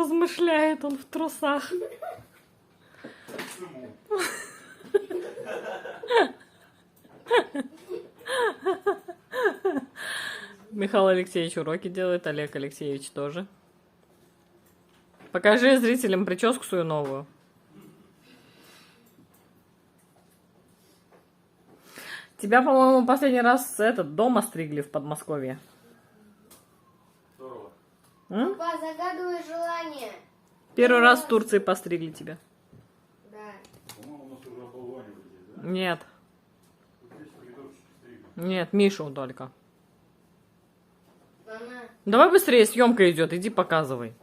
размышляет он в трусах. Михаил Алексеевич уроки делает, Олег Алексеевич тоже. Покажи зрителям прическу свою новую. Тебя, по-моему, последний раз дома стригли в Подмосковье. Здорово. Папа, загадывай желание. Первый раз в Турции постригли тебя. Да. По-моему, у нас уже оболванивали здесь, да? Нет. Вот здесь коридорчики стригли. Нет, Мишу только. Мама. Давай быстрее, съемка идет, иди показывай.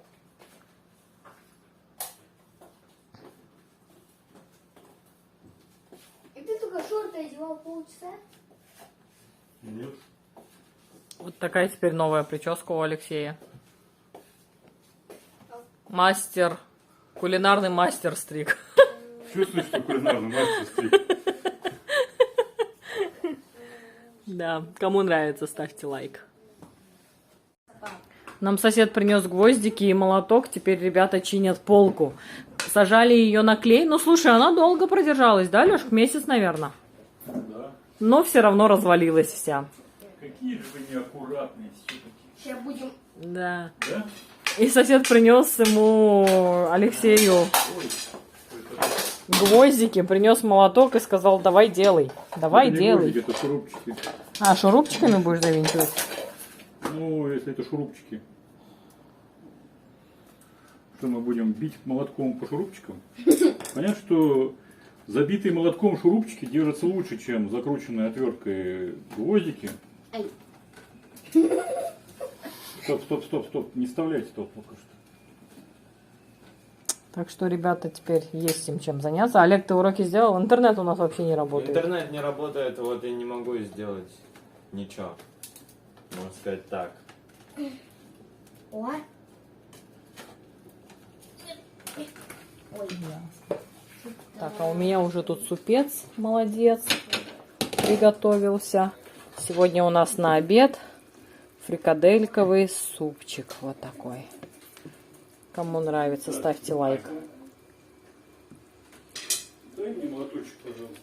И ты только шорты одевал полчаса? Нет. Вот такая теперь новая прическа у Алексея. Мастер, кулинарный мастер стриг. Чувствуешь, что кулинарный мастер стриг? Да, кому нравится, ставьте лайк. Нам сосед принес гвоздики и молоток, теперь ребята чинят полку. Сажали ее на клей. Ну, слушай, она долго продержалась, да, Лёшка? Месяц, наверное. Да. Но все равно развалилась вся. Какие же вы неаккуратные все-таки. Сейчас будем... Да. Да? И сосед принес ему, Алексею, Ой, это гвоздики, принес молоток и сказал, давай делай, давай это не делай. гвоздики, это шурупчики. А, шурупчиками будешь завинчивать? Ну, если это шурупчики. Что мы будем бить молотком по шурупчикам? Понятно, что забитые молотком шурупчики держатся лучше, чем закрученные отверткой гвоздики. Ай. Стоп. Не вставляйте стоп пока что. Так что, ребята, теперь есть им чем заняться. Олег, ты уроки сделал? Интернет у нас вообще не работает. Интернет не работает, вот я не могу сделать ничего. Можно сказать так. О. Ой. Так, а у меня уже тут супец, молодец, приготовился. Сегодня у нас на обед фрикадельковый супчик. Вот такой. Кому нравится, ставьте лайк. Дай мне молоточек, пожалуйста.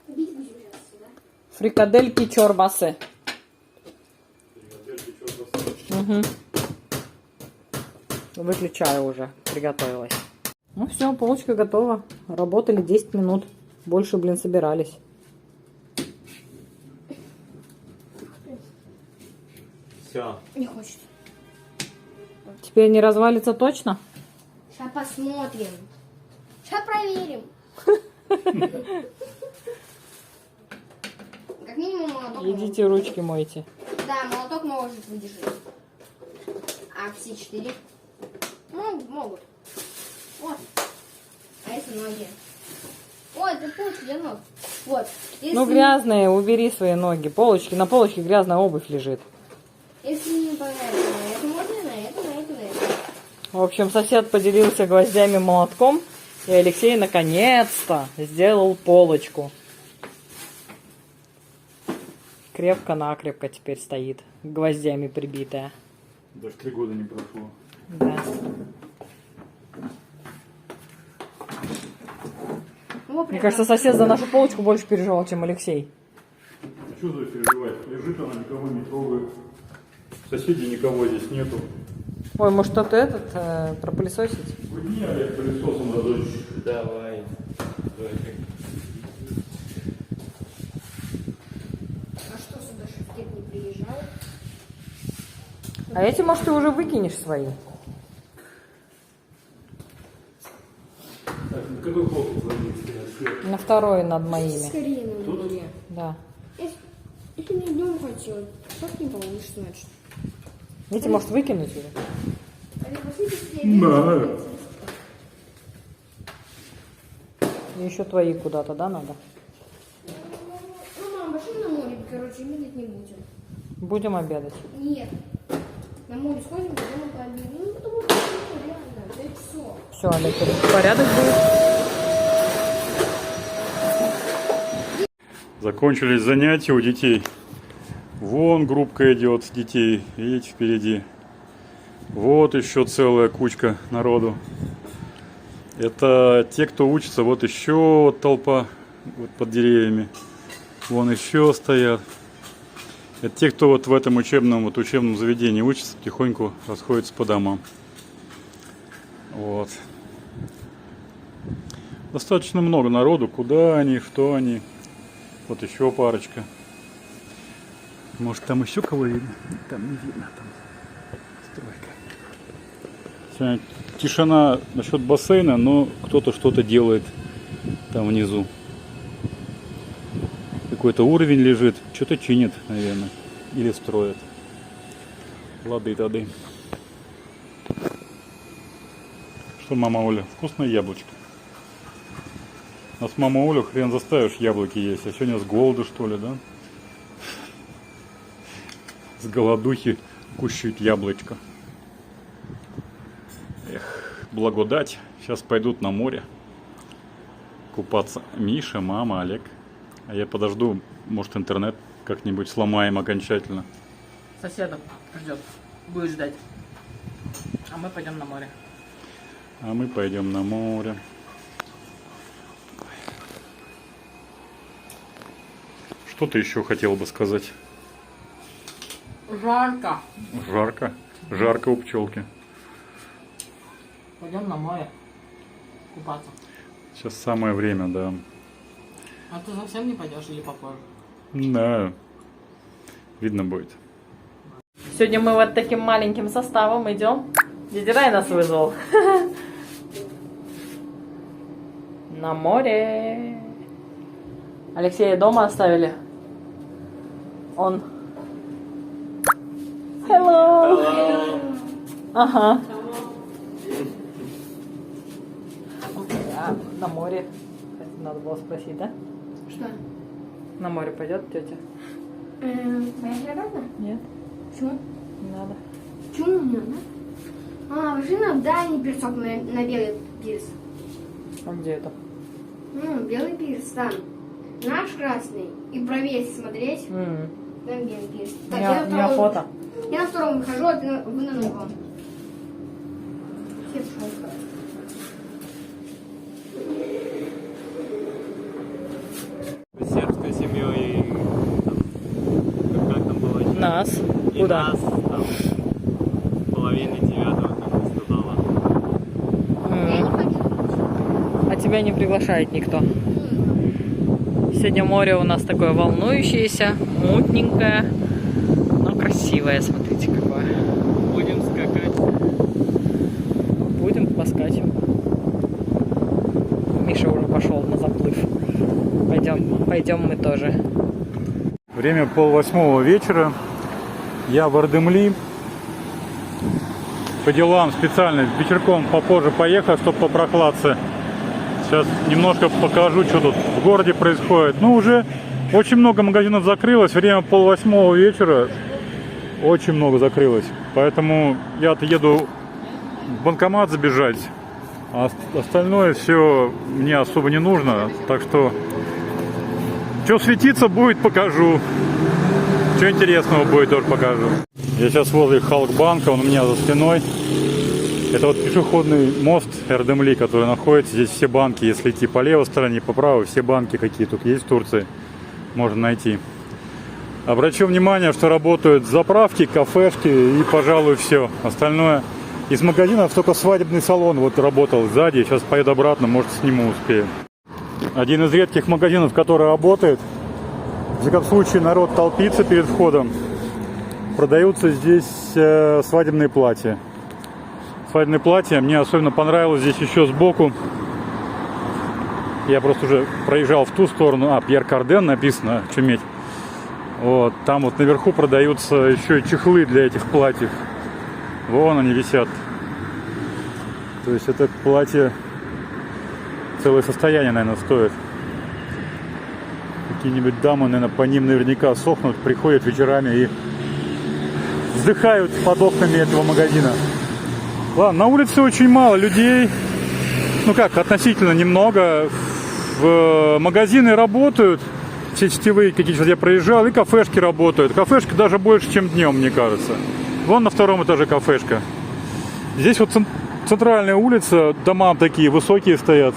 Бить будем сейчас сюда. Фрикадельки чорбасы. Угу. Выключаю уже, приготовилась. Ну все, полочка готова. Работали 10 минут. Больше, собирались. Все. Не хочет. Теперь не развалится точно? Сейчас посмотрим. Сейчас проверим. Как минимум молоток. Идите ручки мойте. Да, молоток может выдержать. А все 4? Ну, могут. Вот. А если ноги? Ой, это полочки для ног. Вот. Если, Ну грязные, убери свои ноги. Полочки, на полочке грязная обувь лежит. Если не понравится на это, можно на это, на это, на это. В общем, сосед поделился гвоздями молотком, и Алексей наконец-то сделал полочку. Крепко-накрепко теперь стоит, гвоздями прибитая. Даже 3 года не прошло. Да. Вот, Мне кажется, сосед за нашу полочку больше переживал, чем Алексей. А что за переживать? Лежит она, никого не трогает. Соседей никого здесь нету. Ой, может кто-то пропылесосить? Выгни, Олег, пылесосом разочек. Давай. А что сюда шеф не приезжал? А эти, может, ты уже выкинешь свои? Так, на какой полке звонить? На второй над моими. Скорее на дворе. Да. Если не днем хотел, как не получится, значит. Эти, может, выкинуть уже? На. И еще твои куда-то, да, надо? Ну, мам, пошли на море, короче, медлить не будем. Будем обедать. Нет. На море сходим, потом пообедаем. Ну, потому что реально, да и все. Все, Олег, порядок будет. Закончились занятия у детей. Вон группка идет детей, видите, впереди. Вот еще целая кучка народу. Это те, кто учится. Вот еще толпа вот под деревьями. Вон еще стоят. Это те, кто вот в этом учебном заведении учится, потихоньку расходятся по домам. Вот. Достаточно много народу. Куда они, что они. Вот еще парочка. Может, там еще кого видно? Там не видно. Там стройка. Сегодня тишина насчет бассейна, но кто-то что-то делает там внизу. Какой-то уровень лежит. Что-то чинит, наверное. Или строит. Лады-тады. Что, мама Оля? Вкусное яблочко. Нас мама Оля хрен заставишь яблоки есть. А сегодня с голоду, что ли, да? С голодухи кушают яблочко. Эх, благодать. Сейчас пойдут на море купаться. Миша, мама, Олег. А я подожду, может, интернет как-нибудь сломаем окончательно. Соседом ждет. Будет ждать. А мы пойдем на море. А мы пойдем на море. Что ты еще хотел бы сказать? Жарко. Жарко. Жарко у пчелки. Пойдем на море купаться. Сейчас самое время, да. А ты совсем не пойдешь или попозже? Да. Видно будет. Сегодня мы вот таким маленьким составом идем. Дядя Рай нас вызвал. На море. Алексея дома оставили. Он. Hello. Ага. А, на море. Надо было спросить, да? Что? На море пойдет тетя? Поехали обратно? Нет, Почему? не надо. Почему не надо? А, пошли на дальний пирсок, на белый пирс. А где это? Белый пирс, там. Наш красный. И правее смотреть. М. Там белый пирс. У Так, меня, у меня фото. Я на втором выхожу, а вы на другом. Все пошел. Сербской семьей, как там было? Нас? И Куда? нас, там, половины 9, как ты сказала. Я не М. хочу. А тебя не приглашает никто. Сегодня море у нас такое волнующееся, мутненькое, но красивое. Смотрите, какое. Будем скакать. Будем поскачем. Миша уже пошел на заплыв. Пойдем мы тоже. Время 7:30 вечера. Я в Ардемли. По делам специально вечерком попозже поехал, чтобы попрохладиться. Сейчас немножко покажу, что тут в городе происходит. Ну, уже очень много магазинов закрылось. Время 7:30 вечера. Очень много закрылось. Поэтому я еду в банкомат забежать. А остальное все мне особо не нужно. Так что, что светиться будет, покажу. Что интересного будет, тоже покажу. Я сейчас возле Халкбанка, он у меня за спиной. Это вот пешеходный мост Эрдемли, который находится. Здесь все банки, если идти по левой стороне, по правой, все банки какие тут есть в Турции, можно найти. Обращу внимание, что работают заправки, кафешки и, пожалуй, все. Остальное из магазинов только свадебный салон вот работал сзади. Сейчас поеду обратно, может, сниму, успею. Один из редких магазинов, который работает. В таком случае народ толпится перед входом. Продаются здесь свадебные платья. Свадебные платья. Мне особенно понравилось здесь еще сбоку. Я просто уже проезжал в ту сторону. Пьер Карден написано, чуметь. Вот, там вот наверху продаются еще и чехлы для этих платьев. Вон они висят. То есть это платье целое состояние, наверное, стоит. Какие-нибудь дамы, наверное, по ним наверняка сохнут, приходят вечерами и вздыхают под окнами этого магазина. Ладно, на улице очень мало людей. Ну как, относительно немного. Магазины работают. Все сетевые какие-то, я проезжал, и кафешки работают. Кафешки даже больше, чем днем, мне кажется. Вон на втором этаже кафешка. Здесь вот центральная улица, дома такие высокие стоят.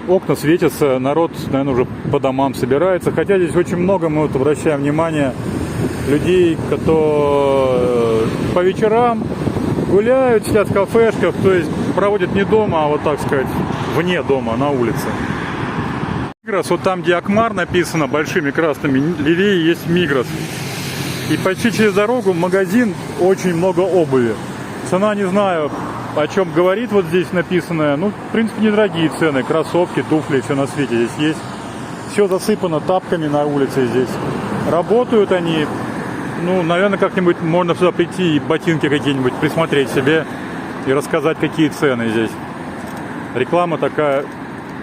Окна светятся, народ, наверное, уже по домам собирается. Хотя здесь очень много, мы вот обращаем внимание, людей, которые по вечерам гуляют, сидят в кафешках, то есть проводят не дома, а вот так сказать, вне дома, на улице. Мигрос, вот там, где Акмар написано большими красными, левее есть Мигрос. И почти через дорогу магазин, очень много обуви. Цена не знаю, о чем говорит вот здесь написанное. Ну, в принципе, недорогие цены. Кроссовки, туфли, все на свете здесь есть. Все засыпано тапками на улице здесь. Работают они. Ну, наверное, как-нибудь можно сюда прийти и ботинки какие-нибудь присмотреть себе и рассказать, какие цены здесь. Реклама такая,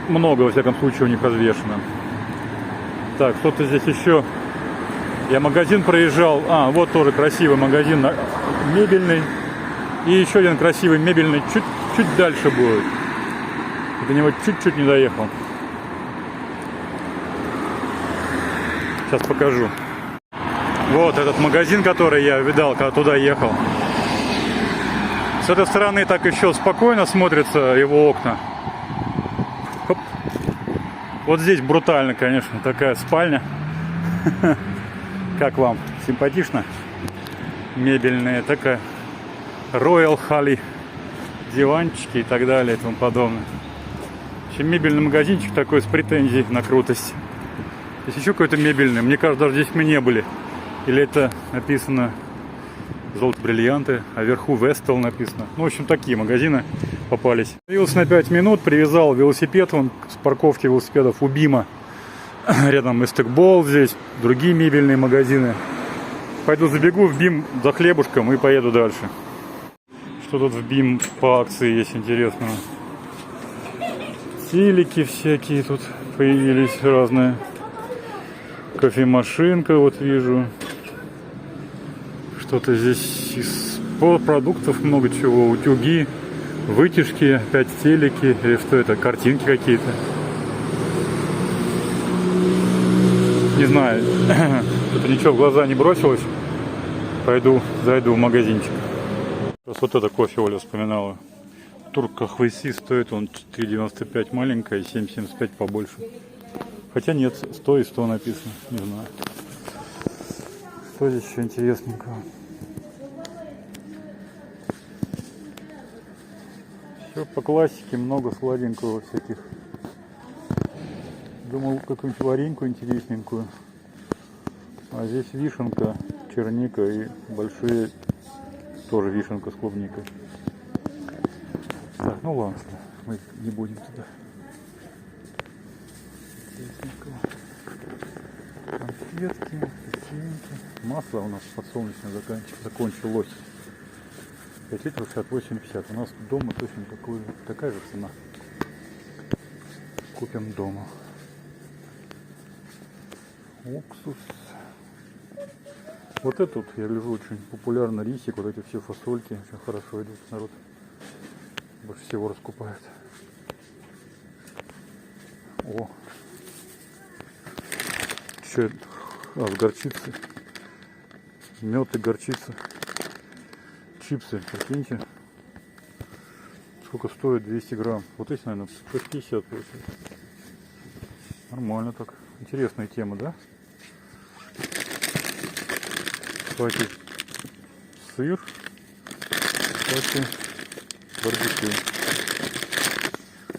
много, во всяком случае, у них развешена. Так, что-то здесь еще. Я магазин проезжал. А, вот тоже красивый магазин мебельный. И еще один красивый мебельный чуть дальше будет. До него чуть-чуть не доехал. Сейчас покажу. Вот этот магазин, который я видал, когда туда ехал. С этой стороны так еще спокойно смотрятся его окна. Хоп. Вот здесь брутально, конечно, такая спальня. Как вам? Симпатично? Мебельная такая. Royal Halley. Диванчики и так далее и тому подобное. В общем, мебельный магазинчик такой с претензией на крутость. Здесь еще какой-то мебельный. Мне кажется, даже здесь мы не были. Или это написано золото, бриллианты, а вверху Vestel написано. Ну, в общем, такие магазины попались. Появился на 5 минут, привязал велосипед вон с парковки велосипедов у БИМа. Рядом Эстекбол здесь, другие мебельные магазины. Пойду забегу в БИМ за хлебушком и поеду дальше. Что тут в БИМ по акции есть интересного? Телеки всякие тут появились разные. Кофемашинка вот вижу. Что-то здесь из продуктов много чего. Утюги, вытяжки, опять телеки. Или что это? Картинки какие-то. Не знаю. Что-то ничего в глаза не бросилось. Пойду, зайду в магазинчик. Сейчас вот это кофе Оля вспоминала. Турка Хвейси стоит он 4,95 маленькая и 7,75 побольше. Хотя нет, 100 и 100 написано. Не знаю. Что здесь еще интересненького? Все по классике, много сладенького всяких. Думал, какую-нибудь вареньку интересненькую. А здесь вишенка, черника и большие тоже вишенка с клубникой. Так, ну ладно, мы не будем туда. Конфетки, печеньки. Масло у нас подсолнечное закончилось. 5 литров 68,50. У нас дома точно такая же цена. Купим дома. Уксус. Вот этот, я гляжу, очень популярно рисик. Вот эти все фасольки очень хорошо идут. Народ больше всего раскупает. О! Что это? А, с горчицей. Мед и горчица. Чипсы, прикиньте. Сколько стоит? 200 грамм. Вот эти, наверное, 150 получается. Нормально так. Интересная тема, да? Кстати, сыр. Кстати, барбекю.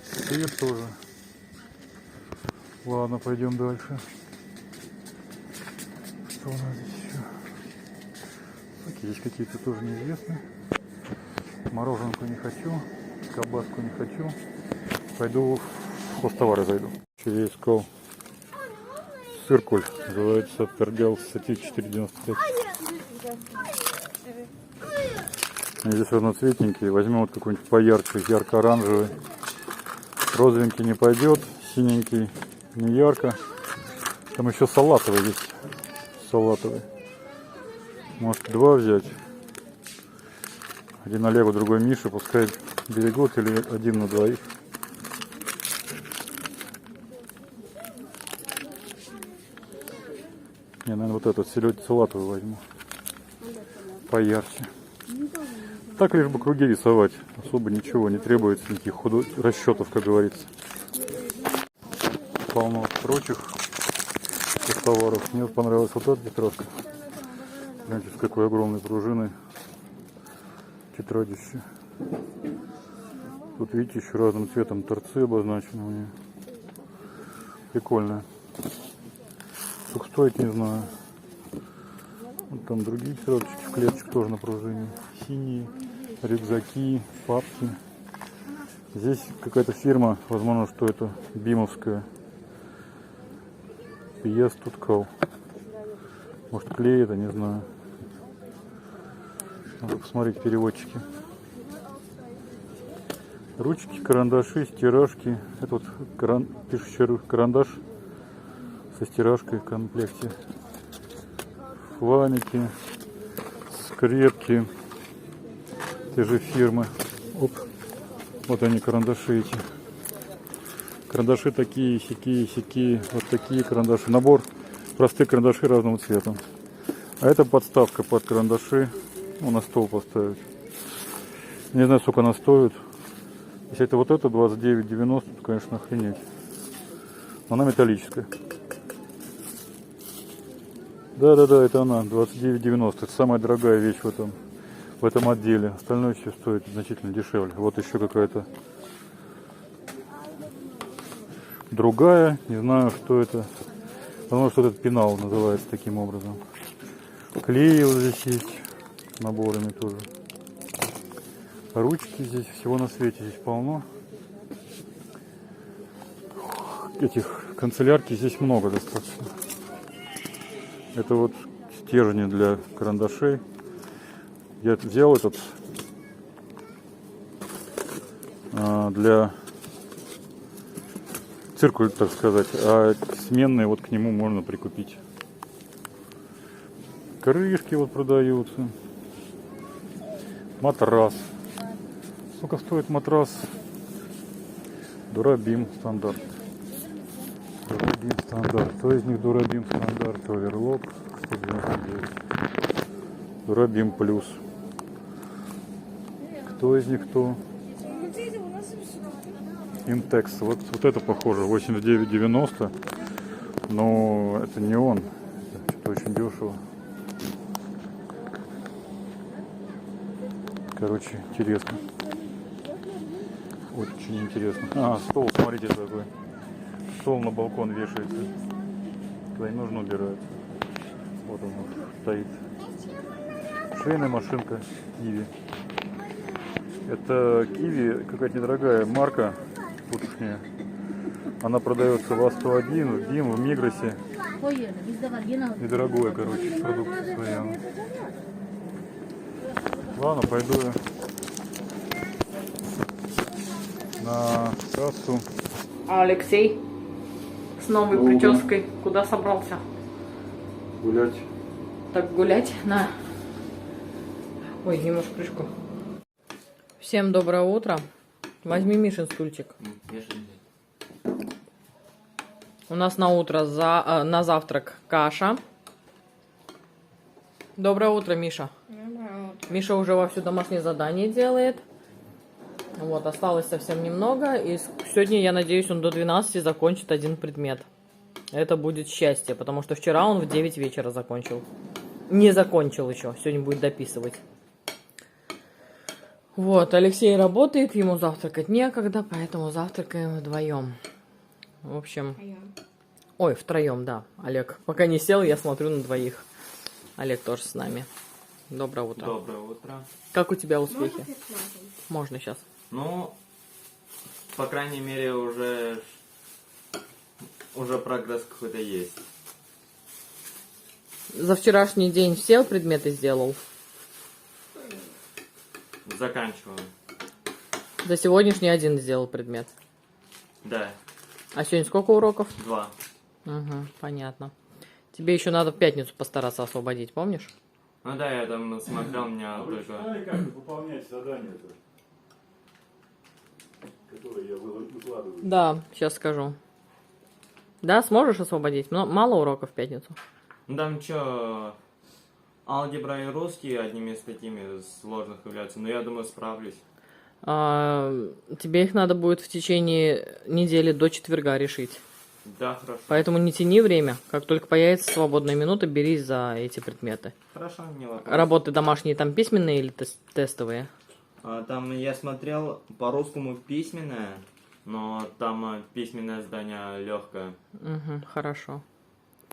Сыр тоже. Ладно, пойдем дальше. Что у нас здесь еще? Окей, здесь какие-то тоже неизвестные. Мороженку не хочу. Колбаску не хочу. Пойду в хозтовары зайду. Что я искал? Циркуль. Называется пергел с 4,95. Здесь разноцветненькие. Возьмем вот какой-нибудь поярче, ярко-оранжевый. Розовенький не пойдет. Синенький не ярко. Там еще салатовый есть. Салатовый. Может, 2 взять. Один Олегу, другой Мише. Пускай берегут или один на 2. Я, наверное, вот этот салатовый возьму. Поярче. Так лишь бы круги рисовать. Особо ничего не требуется, никаких расчетов, как говорится. Полно прочих товаров. Мне понравилась вот эта тетрадка. Знаете, с какой огромной пружиной. Тетрадище. Тут, видите, еще разным цветом торцы обозначены у нее. Прикольно. Сколько стоит, не знаю. Вот там другие тетрадочки в клеточках тоже на пружине. Синие, рюкзаки, папки. Здесь какая-то фирма, возможно, что это бимовская. Пияс Туткал. Может, клей это, не знаю. Надо посмотреть переводчики. Ручки, карандаши, стиражки. Это вот пишущий карандаш со стиражкой в комплекте. Фланики, скрепки. Те же фирмы. Оп. Вот они, карандаши эти. Карандаши такие, сякие. Вот такие карандаши. Набор простых карандашей разного цвета. А это подставка под карандаши. Ну, на стол поставить. Не знаю, сколько она стоит. Если это вот это 29,90, то, конечно, охренеть. Но она металлическая. Да, это она, 29,90. Это самая дорогая вещь в этом отделе. Остальное все стоит значительно дешевле. Вот еще какая-то другая. Не знаю, что это. Потому что этот пенал называется таким образом. Клей вот здесь есть. Наборами тоже. Ручки здесь всего на свете здесь полно. Этих канцелярки здесь много достаточно. Это вот стержни для карандашей. Я взял этот для циркуль, так сказать, а сменные вот к нему можно прикупить. Крышки вот продаются. Матрас. Сколько стоит матрас? Дурабим стандарт. Дурабим стандарт. Кто из них Дурабим стандарт? Оверлок 199. Дурабим плюс. Кто из них кто? Интекс. Вот это похоже. 89,90. Но это не он. Это очень дешево. Короче, интересно. Очень интересно. Стол, смотрите, такой. Стол на балкон вешается. Туда не нужно убирать. Вот он вот стоит. Швейная машинка Киви. Это Киви, какая-то недорогая марка. Тутошняя. Она продается в А101, в БИМ, в Мигросе. Недорогое, короче, продукты свои. Ладно, пойду я на кассу. А Алексей с новой прической куда собрался? Гулять. Так гулять на... Ой, немножко крышку. Всем доброе утро. Возьми Мишин стульчик. У нас на утро на завтрак каша. Доброе утро, Миша. Миша уже вовсю домашнее задание делает. Вот, осталось совсем немного. И сегодня, я надеюсь, он до 12 закончит один предмет. Это будет счастье, потому что вчера он в 9 вечера закончил. Не закончил еще. Сегодня будет дописывать. Вот, Алексей работает, ему завтракать некогда, поэтому завтракаем вдвоем. В общем... Ой, втроем, да. Олег пока не сел, я смотрю на двоих. Олег тоже с нами. Доброе утро. Доброе утро. Как у тебя успехи? Можно сейчас. Ну, по крайней мере, уже прогресс какой-то есть. За вчерашний день все предметы сделал? Заканчиваю. За сегодняшний один сделал предмет. Да. А сегодня сколько уроков? 2. Угу, понятно. Тебе еще надо в пятницу постараться освободить, помнишь? Ну да, я там смотрел, у меня только... Знали, как выполнять задание, которое я выкладываю? Да, сейчас скажу. Да, сможешь освободить? Мало уроков в пятницу? Ну там что... Алгебра и русский одними из такими сложных являются, но я думаю, справлюсь. Тебе их надо будет в течение недели до четверга решить. Да, хорошо. Поэтому не тяни время. Как только появится свободная минута, берись за эти предметы. Хорошо, не вопрос. Работы домашние там письменные или тестовые? Там я смотрел по-русскому письменное, но там письменное задание легкое. Угу, хорошо.